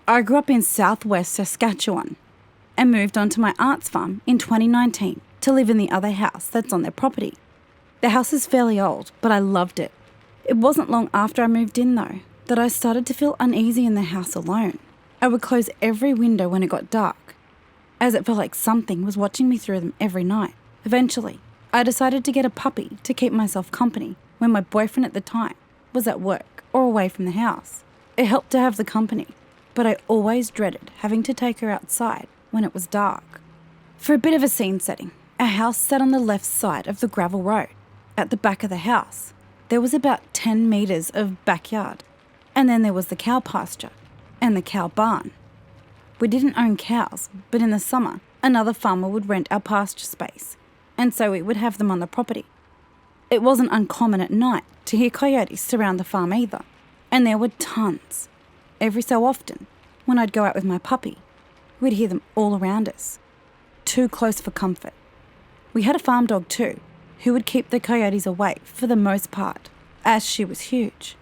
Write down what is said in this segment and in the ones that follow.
I grew up in southwest Saskatchewan and moved on to my aunt's farm in 2019 to live in the other house that's on their property. The house is fairly old, but I loved it. It wasn't long after I moved in, though, that I started to feel uneasy in the house alone. I would close every window when it got dark, as it felt like something was watching me through them every night. Eventually, I decided to get a puppy to keep myself company when my boyfriend at the time was at work or away from the house. It helped to have the company, but I always dreaded having to take her outside when it was dark. For a bit of a scene setting, our house sat on the left side of the gravel road. At the back of the house, there was about 10 metres of backyard, and then there was the cow pasture and the cow barn. We didn't own cows, but in the summer, another farmer would rent our pasture space, and so we would have them on the property. It wasn't uncommon at night to hear coyotes surround the farm either, and there were tons. Every so often, when I'd go out with my puppy, we'd hear them all around us. Too close for comfort. We had a farm dog too, who would keep the coyotes away for the most part, as she was huge.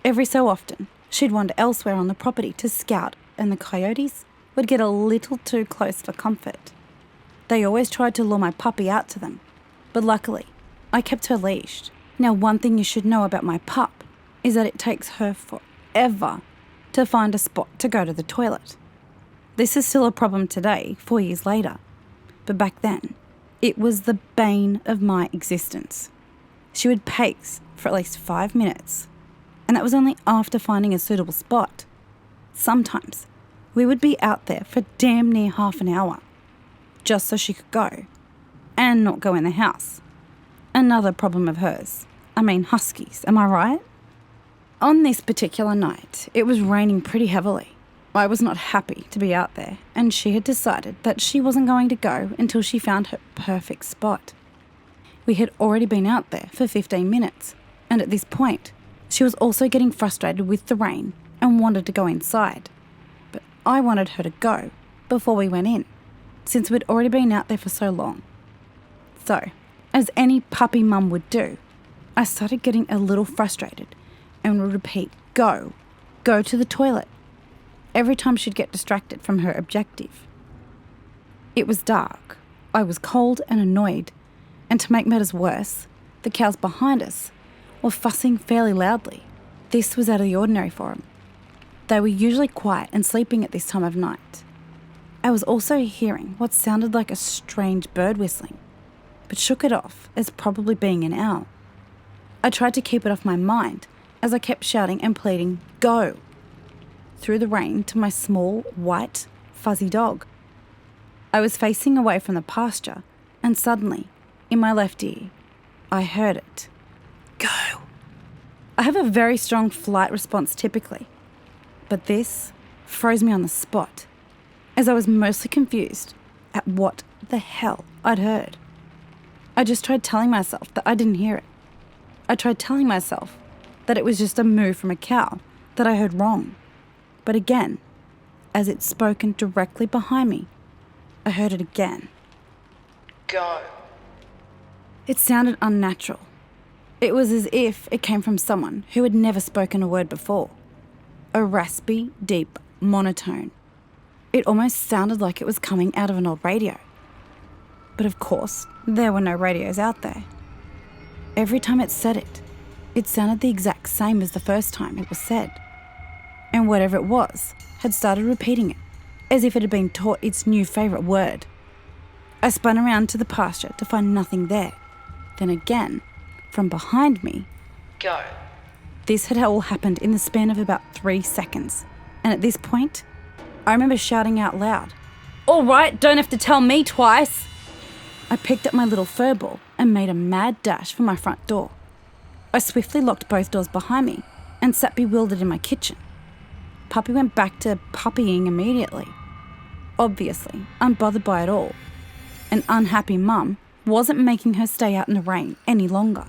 Every so often, she'd wander elsewhere on the property to scout, and the coyotes would get a little too close for comfort. They always tried to lure my puppy out to them, but luckily, I kept her leashed. Now, one thing you should know about my pup is that it takes her forever to find a spot to go to the toilet. This is still a problem today, 4 years later, but back then, it was the bane of my existence. She would pace for at least 5 minutes, and that was only after finding a suitable spot. Sometimes, we would be out there for damn near half an hour, just so she could go, and not go in the house. Another problem of hers. I mean, huskies, am I right? On this particular night, it was raining pretty heavily. I was not happy to be out there, and she had decided that she wasn't going to go until she found her perfect spot. We had already been out there for 15 minutes, and at this point, she was also getting frustrated with the rain and wanted to go inside. But I wanted her to go before we went in, since we'd already been out there for so long. So, as any puppy mum would do, I started getting a little frustrated and would repeat, go to the toilet, every time she'd get distracted from her objective. It was dark, I was cold and annoyed, and to make matters worse, the cows behind us were fussing fairly loudly. This was out of the ordinary for them. They were usually quiet and sleeping at this time of night. I was also hearing what sounded like a strange bird whistling, but shook it off as probably being an owl. I tried to keep it off my mind as I kept shouting and pleading, go, through the rain to my small, white, fuzzy dog. I was facing away from the pasture, and suddenly, in my left ear, I heard it. Go. I have a very strong flight response typically, but this froze me on the spot, as I was mostly confused at what the hell I'd heard. I just tried telling myself that I didn't hear it. I tried telling myself that it was just a moo from a cow that I heard wrong. But again, as it's spoken directly behind me, I heard it again. Go. It sounded unnatural. It was as if it came from someone who had never spoken a word before. A raspy, deep monotone. It almost sounded like it was coming out of an old radio. But of course, there were no radios out there. Every time it said it, it sounded the exact same as the first time it was said. And whatever it was had started repeating it, as if it had been taught its new favourite word. I spun around to the pasture to find nothing there. Then again, from behind me, go. This had all happened in the span of about 3 seconds, and at this point, I remember shouting out loud, "All right, don't have to tell me twice." I picked up my little fur ball and made a mad dash for my front door. I swiftly locked both doors behind me and sat bewildered in my kitchen. Puppy went back to puppying immediately. Obviously, unbothered by it all. An unhappy mum wasn't making her stay out in the rain any longer.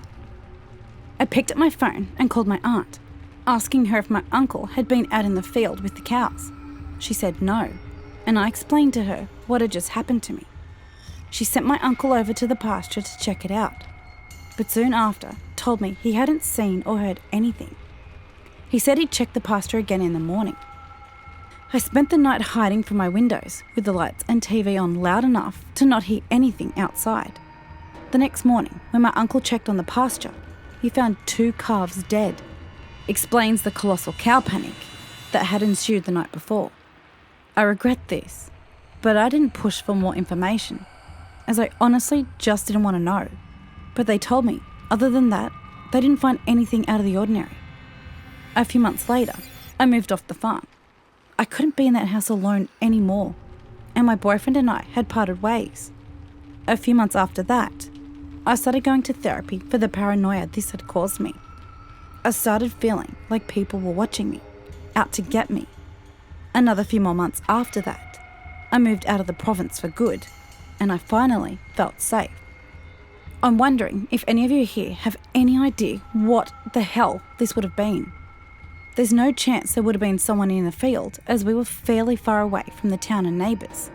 I picked up my phone and called my aunt, asking her if my uncle had been out in the field with the cows. She said no, and I explained to her what had just happened to me. She sent my uncle over to the pasture to check it out, but soon after told me he hadn't seen or heard anything. He said he'd check the pasture again in the morning. I spent the night hiding from my windows with the lights and TV on loud enough to not hear anything outside. The next morning, when my uncle checked on the pasture, he found 2 calves dead. Explains the colossal cow panic that had ensued the night before. I regret this, but I didn't push for more information, as I honestly just didn't want to know. But they told me, other than that, they didn't find anything out of the ordinary. A few months later, I moved off the farm. I couldn't be in that house alone anymore, and my boyfriend and I had parted ways. A few months after that, I started going to therapy for the paranoia this had caused me. I started feeling like people were watching me, out to get me. Another few more months after that, I moved out of the province for good, and I finally felt safe. I'm wondering if any of you here have any idea what the hell this would have been. There's no chance there would have been someone in the field, as we were fairly far away from the town and neighbours,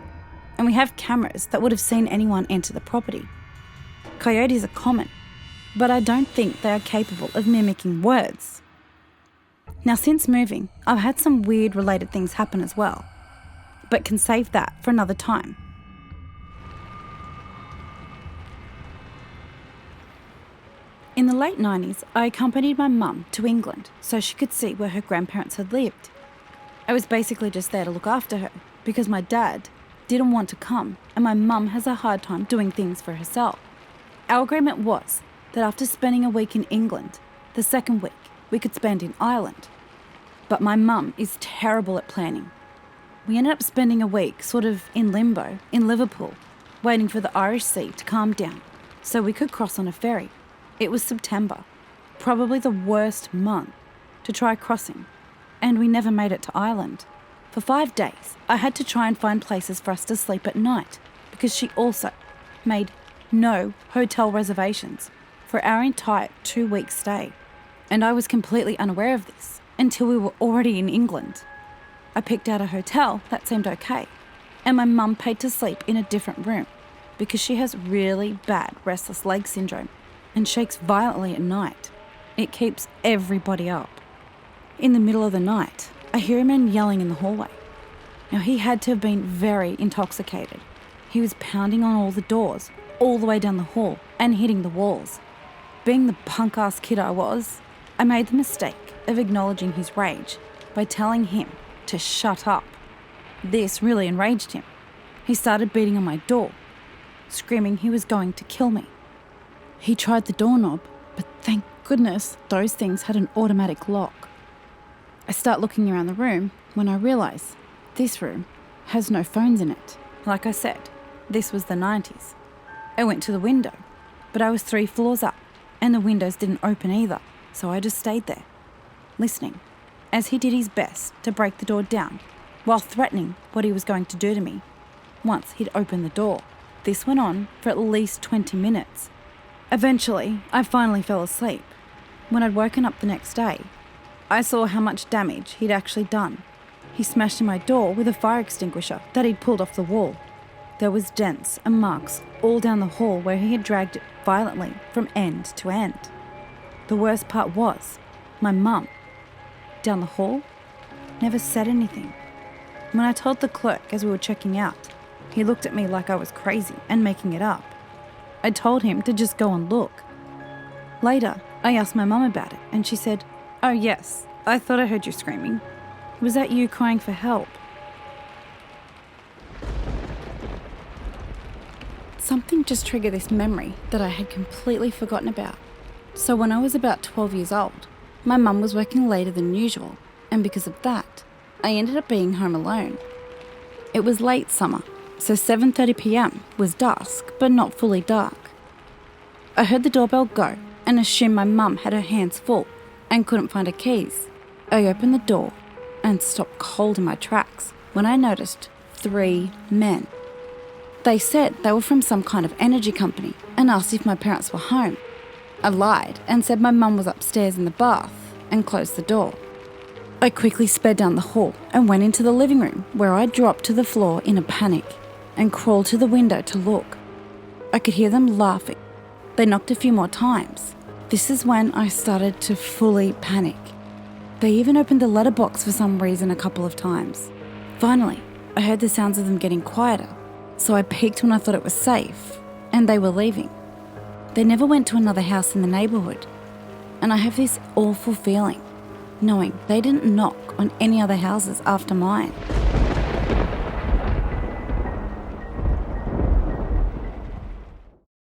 and we have cameras that would have seen anyone enter the property. Coyotes are common, but I don't think they are capable of mimicking words. Now, since moving, I've had some weird related things happen as well, but can save that for another time. In the late 90s, I accompanied my mum to England so she could see where her grandparents had lived. I was basically just there to look after her because my dad didn't want to come and my mum has a hard time doing things for herself. Our agreement was that after spending a week in England, the second week we could spend in Ireland. But my mum is terrible at planning. We ended up spending a week sort of in limbo in Liverpool, waiting for the Irish Sea to calm down so we could cross on a ferry. It was September, probably the worst month to try crossing, and we never made it to Ireland. For 5 days, I had to try and find places for us to sleep at night because she also made no hotel reservations for our entire 2-week stay, and I was completely unaware of this until we were already in England. I picked out a hotel that seemed okay, and my mum paid to sleep in a different room because she has really bad restless leg syndrome and shakes violently at night. It keeps everybody up. In the middle of the night, I hear a man yelling in the hallway. Now, he had to have been very intoxicated. He was pounding on all the doors, all the way down the hall, and hitting the walls. Being the punk-ass kid I was, I made the mistake of acknowledging his rage by telling him to shut up. This really enraged him. He started beating on my door, screaming he was going to kill me. He tried the doorknob, but thank goodness those things had an automatic lock. I start looking around the room when I realise this room has no phones in it. Like I said, this was the 90s. I went to the window, but I was 3 floors up and the windows didn't open either, so I just stayed there, listening, as he did his best to break the door down while threatening what he was going to do to me once he'd opened the door. This went on for at least 20 minutes. Eventually, I finally fell asleep. When I'd woken up the next day, I saw how much damage he'd actually done. He smashed in my door with a fire extinguisher that he'd pulled off the wall. There was dents and marks all down the hall where he had dragged it violently from end to end. The worst part was, my mum, down the hall, never said anything. When I told the clerk as we were checking out, he looked at me like I was crazy and making it up. I told him to just go and look. Later, I asked my mum about it and she said, "Oh yes, I thought I heard you screaming. Was that you crying for help?" Something just triggered this memory that I had completely forgotten about. So when I was about 12 years old, my mum was working later than usual, and because of that, I ended up being home alone. It was late summer, so 7:30 p.m. was dusk, but not fully dark. I heard the doorbell go and assumed my mum had her hands full and couldn't find her keys. I opened the door and stopped cold in my tracks when I noticed 3 men. They said they were from some kind of energy company and asked if my parents were home. I lied and said my mum was upstairs in the bath and closed the door. I quickly sped down the hall and went into the living room, where I dropped to the floor in a panic and crawled to the window to look. I could hear them laughing. They knocked a few more times. This is when I started to fully panic. They even opened the letterbox for some reason a couple of times. Finally, I heard the sounds of them getting quieter, so I peeked when I thought it was safe, and they were leaving. They never went to another house in the neighbourhood, and I have this awful feeling, knowing they didn't knock on any other houses after mine.